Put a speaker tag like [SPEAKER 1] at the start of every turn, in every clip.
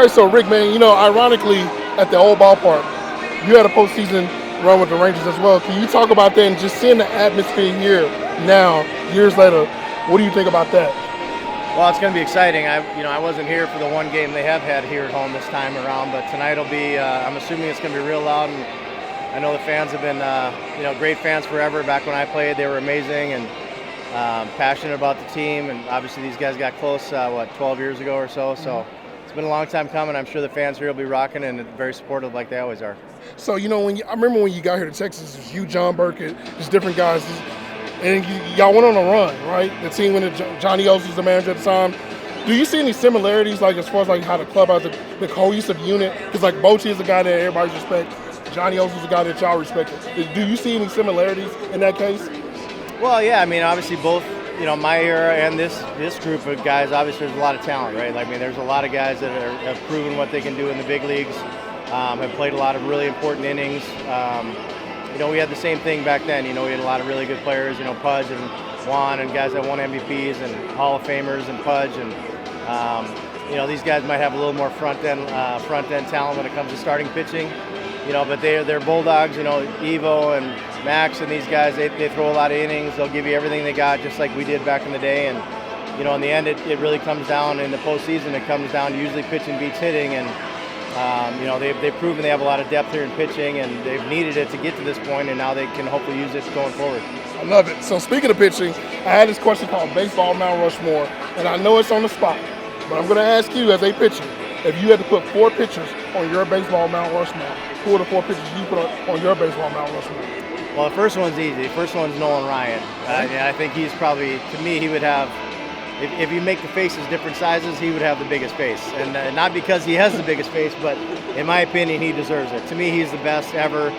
[SPEAKER 1] right, so Rick, man, ironically, at the old ballpark, you had a postseason run with the Rangers as well. Can you talk about that and just seeing the atmosphere here now, years later? What do you think about that?
[SPEAKER 2] Well, it's going to be exciting. I wasn't here for the one game they have had here at home this time around, but tonight will be. I'm assuming it's going to be real loud, and I know the fans have been, great fans forever. Back when I played, they were amazing and passionate about the team, and obviously these guys got close, 12 years ago or so. So it's been a long time coming. I'm sure the fans here will be rocking and very supportive, like they always are.
[SPEAKER 1] So I remember when you got here to Texas, it was you, John Burkett, just different guys. And y'all went on a run, right? The team when Johnny Oates was the manager at the time. Do you see any similarities, like as far as like how the club has the cohesive unit? Because like Bochy is a guy that everybody respects. Johnny Oates is a guy that y'all respect. Do you see any similarities in that case?
[SPEAKER 2] Well, yeah. I mean, obviously both. My era and this group of guys. Obviously, there's a lot of talent, right? Like, I mean, there's a lot of guys that have proven what they can do in the big leagues. Have played a lot of really important innings. We had the same thing back then. We had a lot of really good players, Pudge and Juan and guys that won MVPs and Hall of Famers and Pudge. And, these guys might have a little more front end talent when it comes to starting pitching, but they're Bulldogs, Evo and Max and these guys, they throw a lot of innings. They'll give you everything they got, just like we did back in the day. And, in the end, it really comes down in the postseason. It comes down to usually pitching beats hitting. And, they've proven they have a lot of depth here in pitching, and they've needed it to get to this point, and now they can hopefully use it going forward.
[SPEAKER 1] I love it. So speaking of pitching, I had this question called Baseball Mount Rushmore, and I know it's on the spot, but I'm going to ask you as a pitcher, if you had to put 4 pitchers on your Baseball Mount Rushmore, who are the 4 pitchers you put on your Baseball Mount Rushmore?
[SPEAKER 2] Well, the first one's easy. The first one's Nolan Ryan. I think he's probably, to me, he would have, if you make the faces different sizes, he would have the biggest face. And not because he has the biggest face, but in my opinion, he deserves it. To me, he's the best ever.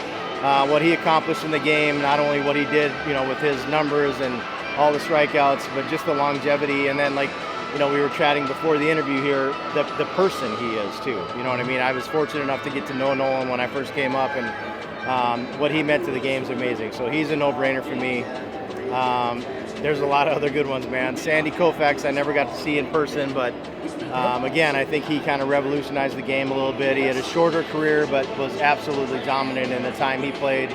[SPEAKER 2] What he accomplished in the game, not only what he did, with his numbers and all the strikeouts, but just the longevity. And then, we were chatting before the interview here, the person he is, too. You know what I mean? I was fortunate enough to get to know Nolan when I first came up, and what he meant to the game is amazing. So he's a no-brainer for me. There's a lot of other good ones, man. Sandy Koufax, I never got to see in person, but again, I think he kind of revolutionized the game a little bit. He had a shorter career, but was absolutely dominant in the time he played.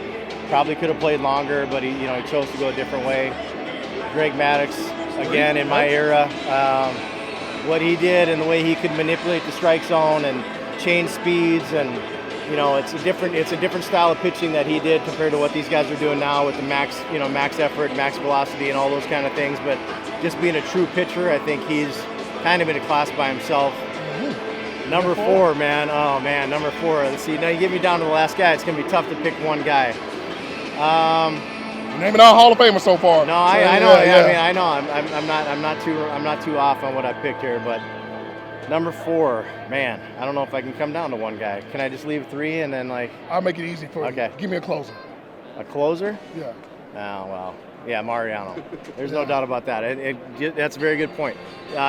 [SPEAKER 2] Probably could have played longer, but he chose to go a different way. Greg Maddux, again, in my era, what he did and the way he could manipulate the strike zone and change speeds, and it's a different style of pitching that he did compared to what these guys are doing now with the max effort, max velocity, and all those kind of things. But just being a true pitcher, I think he's kind of in a class by himself. Number 4, man. Oh man, number 4. Let's see. Now you get me down to the last guy. It's gonna be tough to pick one guy.
[SPEAKER 1] Naming out Hall of Famer so far.
[SPEAKER 2] No, I know. Yeah. I mean, I know. I'm not too off on what I picked here, but. Number 4, man, I don't know if I can come down to one guy. Can I just leave 3 and then
[SPEAKER 1] I'll make it easy for you.
[SPEAKER 2] Okay.
[SPEAKER 1] Give me a closer.
[SPEAKER 2] A closer?
[SPEAKER 1] Yeah.
[SPEAKER 2] Oh, well, yeah, Mariano. There's no doubt about that. That's a very good point.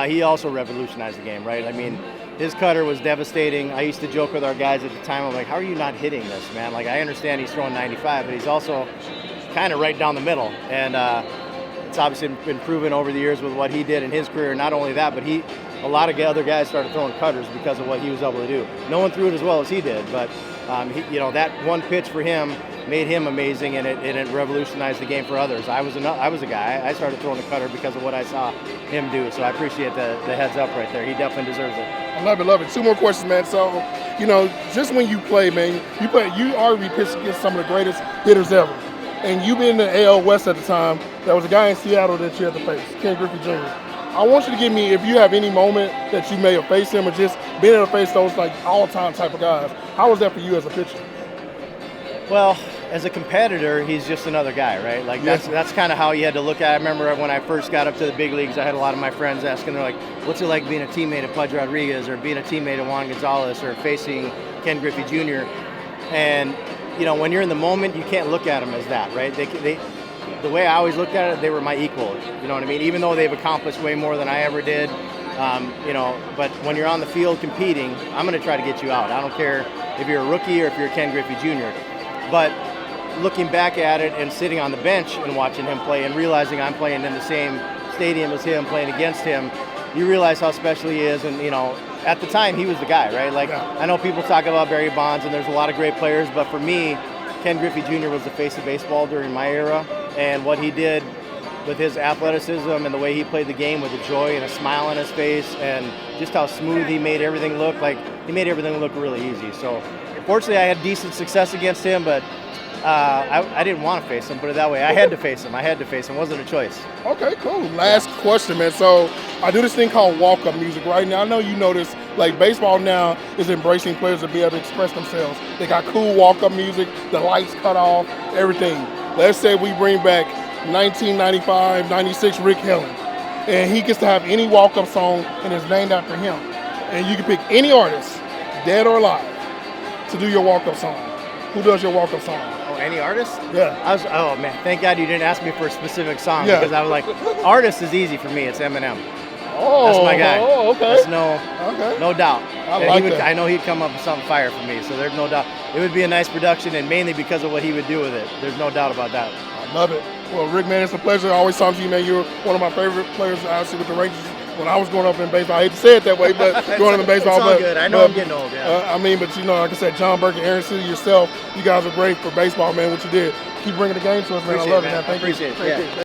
[SPEAKER 2] He also revolutionized the game, right? I mean, his cutter was devastating. I used to joke with our guys at the time. I'm like, how are you not hitting this, man? Like, I understand he's throwing 95, but he's also kind of right down the middle. And it's obviously been proven over the years with what he did in his career. Not only that, but a lot of other guys started throwing cutters because of what he was able to do. No one threw it as well as he did, but that one pitch for him made him amazing, and it revolutionized the game for others. I was a guy. I started throwing the cutter because of what I saw him do. So I appreciate the heads up right there. He definitely deserves it.
[SPEAKER 1] I love it. 2 more questions, man. So, just when you play, man, you arguably pitched against some of the greatest hitters ever. And you being in the AL West at the time, there was a guy in Seattle that you had to face, Ken Griffey Jr. I want you to give me, if you have any moment that you may have faced him or just being able to face those all-time type of guys, how was that for you as a pitcher?
[SPEAKER 2] Well, as a competitor, he's just another guy, right? That's kind of how you had to look at it. I remember when I first got up to the big leagues, I had a lot of my friends asking, they're like, what's it like being a teammate of Pudge Rodriguez or being a teammate of Juan Gonzalez or facing Ken Griffey Jr.? And, when you're in the moment, you can't look at them as that, right? The way I always looked at it, they were my equal. You know what I mean? Even though they've accomplished way more than I ever did, but when you're on the field competing, I'm going to try to get you out. I don't care if you're a rookie or if you're Ken Griffey Jr. But looking back at it and sitting on the bench and watching him play and realizing I'm playing in the same stadium as him, playing against him, you realize how special he is. And, at the time, he was the guy, right? Like,
[SPEAKER 1] Yeah.
[SPEAKER 2] I know people talk about Barry Bonds, and there's a lot of great players, but for me, Ken Griffey Jr. was the face of baseball during my era, and what he did with his athleticism and the way he played the game with a joy and a smile on his face, and just how smooth he made everything look. Like, he made everything look really easy. So, fortunately, I had decent success against him, but I didn't want to face him, put it that way. I had to face him. It wasn't a choice.
[SPEAKER 1] Okay, cool. Last question, man. So I do this thing called walk-up music right now. I know you notice, like, baseball now is embracing players to be able to express themselves. They got cool walk-up music, the lights cut off, everything. Let's say we bring back 1995, 96 Rick Helen, and he gets to have any walk-up song and it's named after him. And you can pick any artist, dead or alive, to do your walk-up song. Who does your walk-up song?
[SPEAKER 2] Oh, any artist?
[SPEAKER 1] Yeah.
[SPEAKER 2] Oh man, thank God you didn't ask me for a specific song,
[SPEAKER 1] Yeah.
[SPEAKER 2] because I was like, artist is easy for me. It's Eminem.
[SPEAKER 1] Oh,
[SPEAKER 2] That's my guy.
[SPEAKER 1] Oh, okay.
[SPEAKER 2] That's
[SPEAKER 1] Okay.
[SPEAKER 2] no doubt.
[SPEAKER 1] I
[SPEAKER 2] And
[SPEAKER 1] like
[SPEAKER 2] he would,
[SPEAKER 1] that.
[SPEAKER 2] I know he'd come up with something fire for me, so there's no doubt. It would be a nice production, and mainly because of what he would do with it. There's no doubt about that.
[SPEAKER 1] I love it. Well, Rick, man, it's a pleasure. I always talk to you, man. You're one of my favorite players, obviously, with the Rangers. When I was growing up in baseball, I hate to say it that way, but growing up in baseball,
[SPEAKER 2] It's all
[SPEAKER 1] but
[SPEAKER 2] good. I know I'm getting old. Yeah.
[SPEAKER 1] I mean, but you know, like I said, John Burke and Aaron City, yourself, you guys are great for baseball, man. What you did, keep bringing the game to us, man.
[SPEAKER 2] Appreciate
[SPEAKER 1] I love
[SPEAKER 2] it,
[SPEAKER 1] it,
[SPEAKER 2] man.
[SPEAKER 1] man. Thank
[SPEAKER 2] I appreciate it.
[SPEAKER 1] you.
[SPEAKER 2] Yeah.
[SPEAKER 1] Thank you.